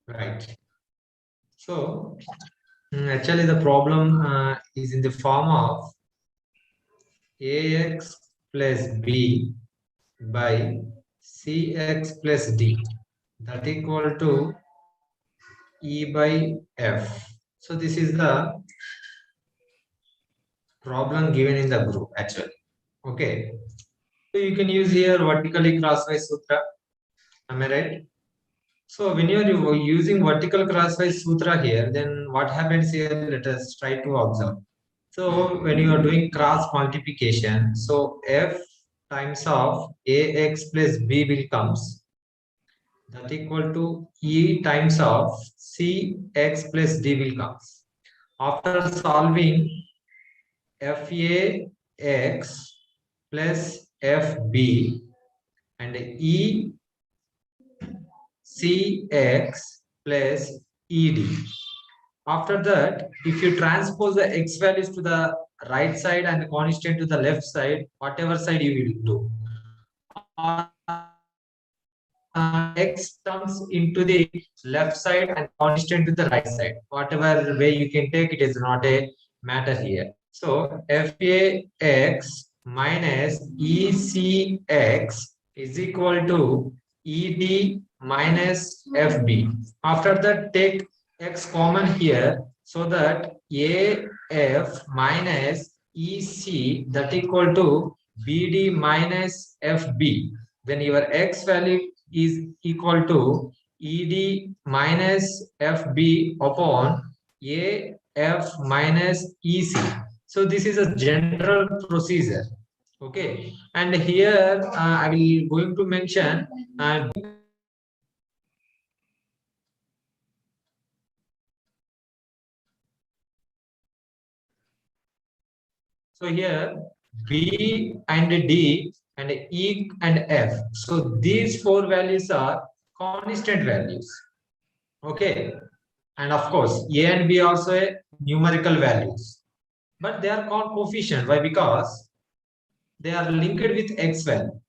Right. So actually the problem is in the form of ax plus b by cx plus d, that equal to e by f. So this is the problem given in the group actually. Okay. So you can use here vertically crosswise sutra. Am I right? So when you are using vertical crosswise sutra here, then what happens here? Let us try to observe. So when you are doing cross multiplication, so f times of ax plus b will comes, that equal to e times of cx plus d will comes. After solving f(a)x plus f(b) and e(cx) plus ed. After that, if you transpose the x values to the right side and constant to the left side, whatever side you will do, x comes into the left side and constant to the right side. Whatever way you can take, it is not a matter here. So f(a)x minus e(c)x is equal to ed minus fb. After that, take x common here, so that af minus ec, that equal to bd minus fb. Then your x value is equal to ed minus fb upon af minus ec. So this is a general procedure. Okay, and here I will going to mention so here B and D and E and F. So these four values are constant values. Okay. And of course, A and B also a numerical values. But they are called coefficient. Why? Because they are linked with X value.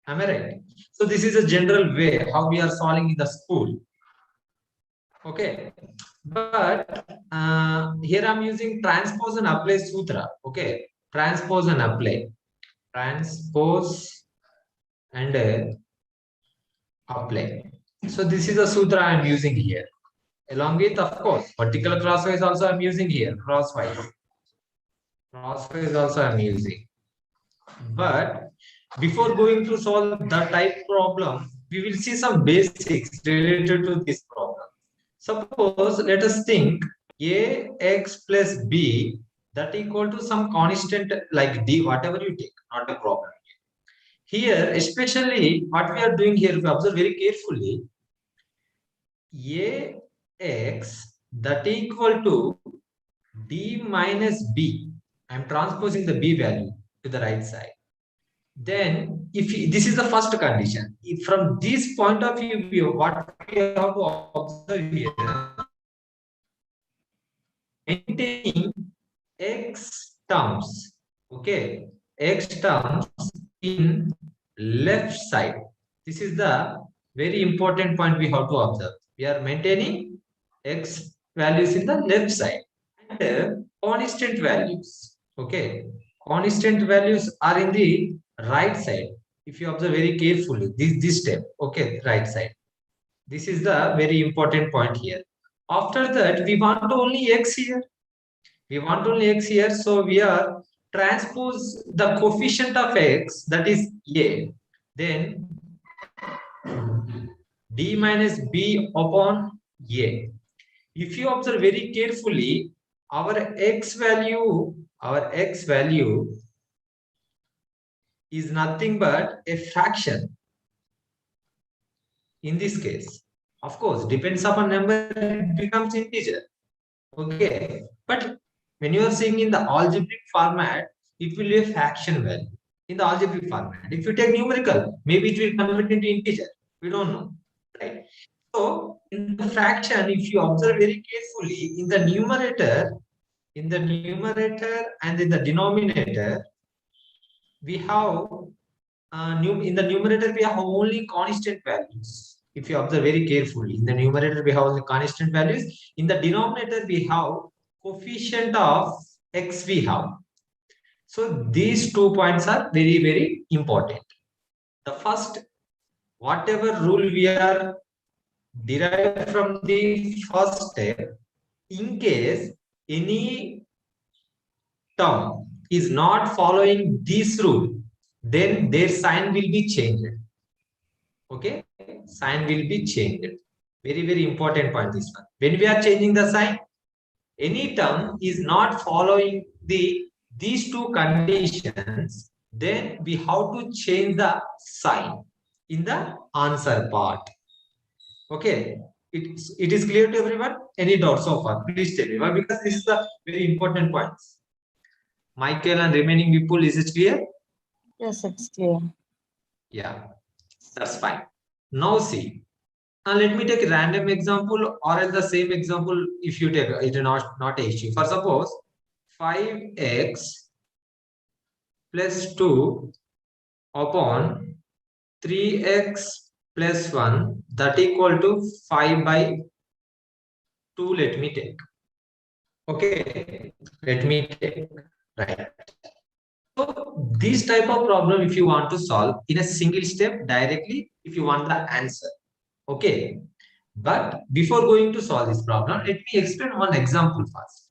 Am I right? So this is a general way how we are solving in the school. Okay. But here I'm using transpose and apply sutra. Okay. Transpose and apply. Transpose and apply. So this is a sutra I'm using here. Along with, of course, vertical crosswise also I'm using here. Crosswise. Crosswise also I'm using. But before going to solve that type problem, we will see some basics related to this problem. Suppose let us think ax plus b, that equal to some constant like d, whatever you take, not a problem. Here, especially what we are doing here, if you observe very carefully, ax that equal to d minus b. I'm transposing the b value to the right side. Then, this is the first condition. If from this point of view, what we have to observe here, maintaining x terms, okay, x terms in left side. This is the very important point we have to observe. We are maintaining x values in the left side and constant values. Okay, constant values are in the right side. If you observe very carefully, this step, okay, right side. This is the very important point here. After that, we want only x here. We want only x here, so we are transpose the coefficient of x, that is a. Then d minus b upon a. If you observe very carefully, our x value is nothing but a fraction. In this case, of course, depends upon number, it becomes integer. Okay, but when you are seeing in the algebraic format, it will be a fraction value in the algebraic format. If you take numerical, maybe it will convert into integer. We don't know, right? So in the fraction, if you observe very carefully, in the numerator and in the denominator, we have in the numerator we have only constant values. If you observe very carefully, in the numerator we have only constant values. In the denominator we have coefficient of x we have. So these 2 points are very, very important. The first, whatever rule we are derived from the first step, in case any term is not following this rule, then their sign will be changed. Okay, sign will be changed. Very, very important point this one. When we are changing the sign, any term is not following these two conditions, then we have to change the sign in the answer part. Okay, it is clear to everyone? Any doubt so far? Please tell me. Why? Because this is the very important points. Michael and remaining people, is it clear? Yes, it's clear. Yeah, that's fine. Now see, let me take a random example or else the same example if you take it is not a issue. For suppose 5x plus 2 upon 3x plus 1 that equal to 5 by 2. Let me take. Okay, let me take. Right. So this type of problem, if you want to solve in a single step directly, if you want the answer. Okay. But before going to solve this problem, let me explain one example first.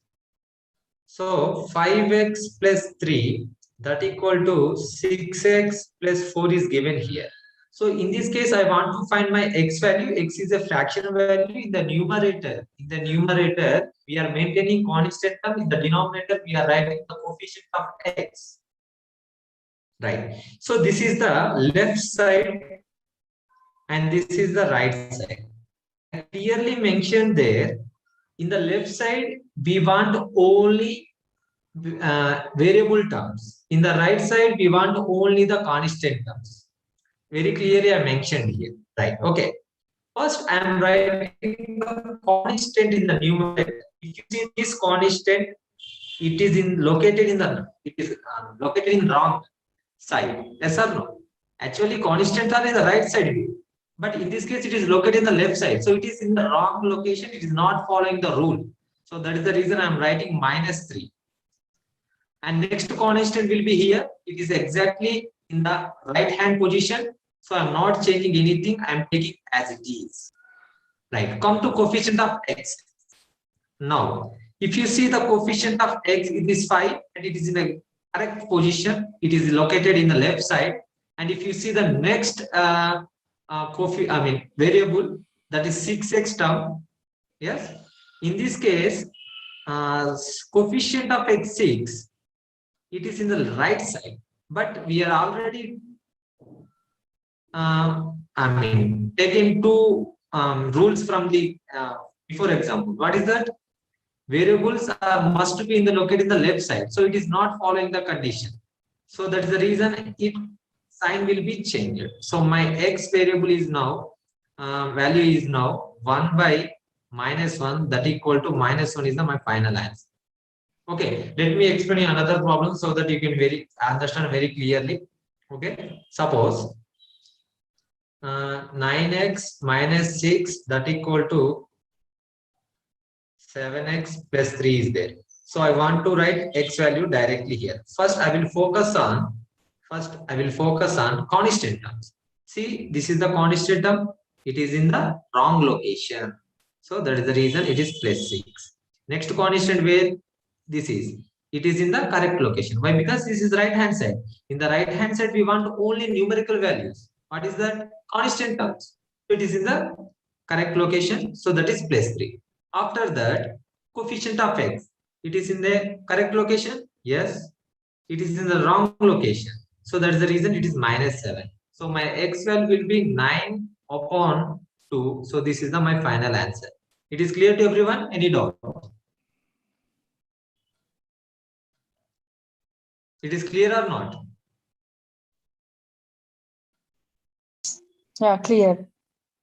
So 5x plus 3 that equal to 6x plus 4 is given here. So in this case, I want to find my x value. X is a fractional value in the numerator. In the numerator, we are maintaining constant term. In the denominator, we are writing the coefficient of x. Right. So this is the left side and this is the right side. I clearly mentioned there, in the left side, we want only variable terms. In the right side, we want only the constant terms. Very clearly, I mentioned here. Right. Okay. First, I am writing the constant in the numerator. If you see this constant, it is located in wrong side. Yes or no? Actually, constant are in the right side view. But in this case, it is located in the left side. So it is in the wrong location. It is not following the rule. So that is the reason I am writing -3. And next constant will be here. It is exactly in the right hand position. So I'm not changing anything. I'm taking as it is. Right. Come to coefficient of x. Now, if you see the coefficient of x, it is 5 and it is in a correct position. It is located in the left side. And if you see the next variable, that is 6x term. Yes. In this case, coefficient of x6, it is in the right side, but we are already taking two rules from the before example. What is that? Variables must be located in the left side, so it is not following the condition. So that is the reason it sign will be changed. So my x variable is now value is now 1 by -1 that equal to -1 is my final answer. Okay, let me explain another problem so that you can understand very clearly. Okay, suppose 9x minus 6 that equal to 7x plus 3 is there. So I want to write x value directly here. First, I will focus on constant terms. See, this is the constant term. It is in the wrong location. So that is the reason it is +6. Next constant where this is. It is in the correct location. Why? Because this is right hand side. In the right hand side, we want only numerical values. What is that? Constant terms. So it is in the correct location. So that is +3. After that, coefficient of x. It is in the correct location. Yes. It is in the wrong location. So that is the reason it is -7. So my x value will be 9 upon 2. So this is my final answer. It is clear to everyone? Any doubt? It is clear or not? Yeah, clear.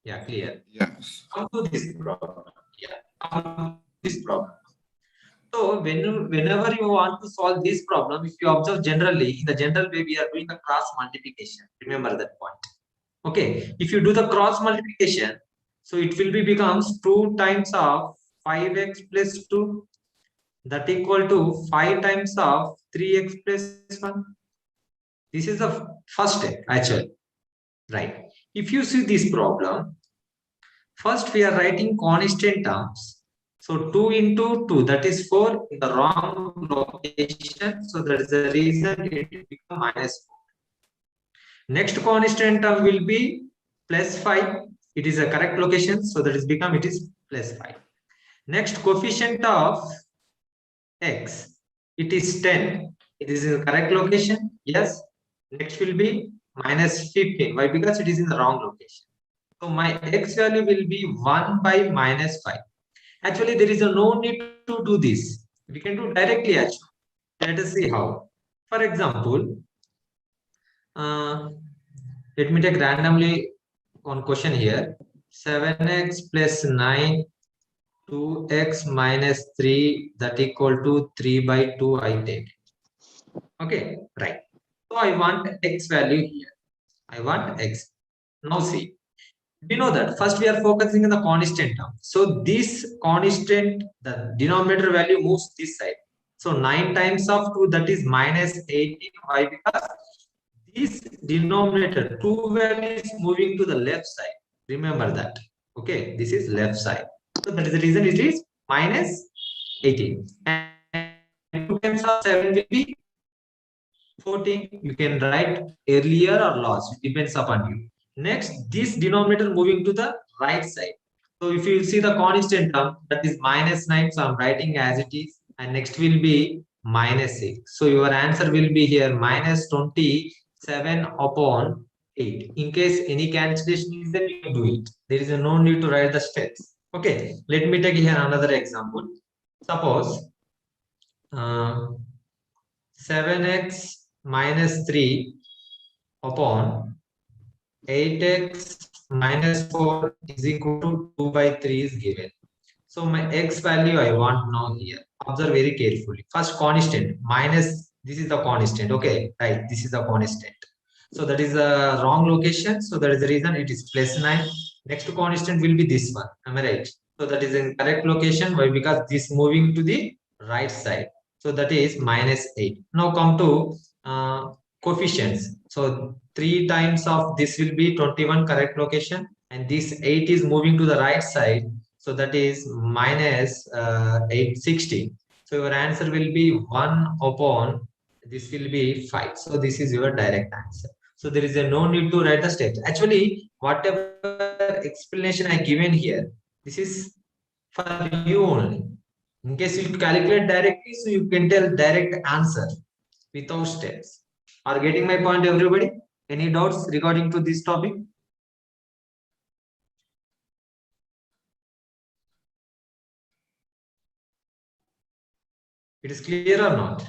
Yeah, clear. Yes. Come to this problem. Yeah, come to this problem. So whenever you want to solve this problem, if you observe generally, in the general way, we are doing the cross multiplication. Remember that point. Okay, if you do the cross multiplication, so it will be becomes 2 times of 5x plus 2, that equal to 5 times of 3x plus 1. This is the first step actually, right? If you see this problem, first we are writing constant terms. So 2 into 2, that is 4 in the wrong location. So that is the reason it will become minus 4. Next constant term will be plus 5. It is a correct location. So that is become it is plus 5. Next coefficient of x, it is 10. It is in the correct location. Yes. Next will be minus 15. Why? Because it is in the wrong location. So my x value will be 1 by minus 5. Actually, there is no need to do this. We can do directly actually. Let us see how. For example, uh, let me take randomly one question here. 7x plus 9, 2x minus 3, that equal to 3 by 2 I take. Okay, right. So I want x value here. I want x. Now see, we know that first we are focusing on the constant term. So this constant, the denominator value moves this side. So 9 times of 2, that is minus 18. Why? Because this denominator 2 value is moving to the left side. Remember that. Okay, this is left side. So that is the reason it is minus 18. And 2 times of 7 will be 14. You can write earlier or last, it depends upon you. Next, this denominator moving to the right side. So if you see the constant term, that is minus 9, so I'm writing as it is, and next will be minus 6. So your answer will be here minus 27 upon 8. In case any cancellation is there, you can do it. There is no need to write the steps. Okay, let me take here another example. Suppose 7x minus 3 upon 8x minus 4 is equal to 2 by 3 is given. So my x value I want now here. Observe very carefully. First constant minus, this is the constant. Okay, right, this is the constant. So that is the wrong location. So that is the reason it is plus 9. Next constant will be this one. Am I right? So that is in correct location. Why? Because this moving to the right side. So that is minus 8. Now come to coefficients. So 3 times of this will be 21 correct location. And this 8 is moving to the right side. So that is minus 860. So your answer will be 1 upon this will be 5. So this is your direct answer. So there is no need to write the steps. Actually, whatever explanation I given here, this is for you only. In case you calculate directly, so you can tell direct answer without steps. Are getting my point, everybody? Any doubts regarding to this topic? It is clear or not?